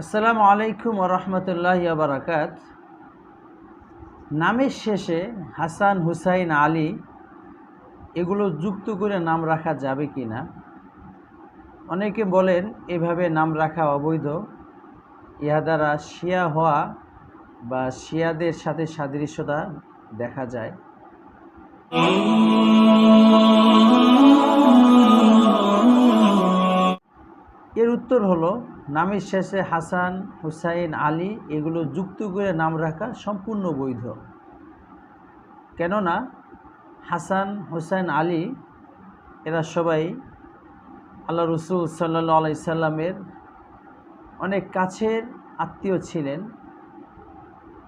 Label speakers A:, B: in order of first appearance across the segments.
A: আসসালামু আলাইকুম ওয়া রাহমাতুল্লাহি ওয়া বারাকাত। নামের শেষে হাসান, হুসাইন, আলী এগুলো যুক্ত করে নাম রাখা যাবে কি না? অনেকে বলেন এভাবে নাম রাখা অবৈধ। ইহা দ্বারা শিয়া হওয়া বা শিয়াদের সাথে সাদৃশ্যতা দেখা যায়। এর উত্তর হলো, নামের শেষে হাসান, হুসাইন, আলী এগুলো যুক্ত করে নাম রাখা সম্পূর্ণ বৈধ। কেননা হাসান, হুসাইন, আলী এরা সবাই আল্লাহ রসুল সাল্লাল্লাহু আলাইহি সাল্লামের অনেক কাছের আত্মীয় ছিলেন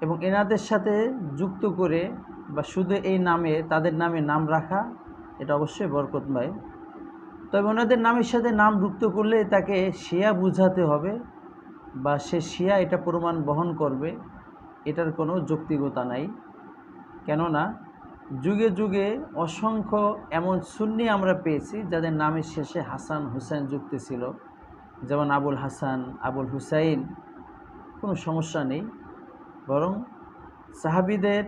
A: এবং এনাদের সাথে যুক্ত করে বা শুধু এই নামে তাদের নামে নাম রাখা এটা অবশ্যই বরকতময়। তবে ওনাদের নামের সাথে নাম যুক্ত করলে তাকে শিয়া বুঝাতে হবে বা সে শিয়া এটা প্রমাণ বহন করবে, এটার কোনো যৌক্তিকতা নাই। কেননা যুগে যুগে অসংখ্য এমন সুন্নি আমরা পেয়েছি যাদের নামের শেষে হাসান, হুসাইন যুক্ত ছিল, যেমন আবুল হাসান, আবুল হুসাইন। কোনো সমস্যা নেই, বরং সাহাবীদের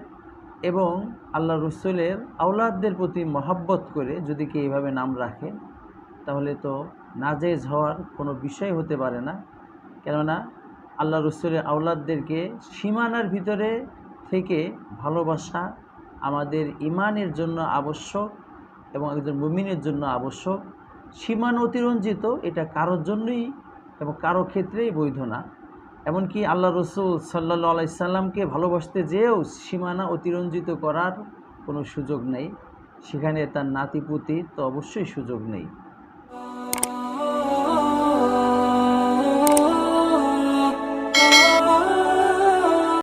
A: এবং আল্লাহ রসুলের আওলাদদের প্রতি মহাব্বত করে যদি কেউ এইভাবে নাম রাখে তাহলে তো নাজেজ হওয়ার কোনো বিষয় হতে পারে না। কেননা আল্লাহ রসুলের আওলাদদেরকে সীমানার ভিতরে থেকে ভালোবাসা আমাদের ইমানের জন্য আবশ্যক এবং একজন মুমিনের জন্য আবশ্যক। সীমানা অতিরঞ্জিত এটা কারোর জন্যই এবং কারো ক্ষেত্রেই বৈধ না। এমনকি আল্লাহ রসুল সাল্লাল্লাহু আলাইহি সাল্লামকে ভালোবাসতে যেয়েও সীমানা অতিরঞ্জিত করার কোনো সুযোগ নেই, সেখানে তার নাতিপুতির তো অবশ্যই সুযোগ নেই।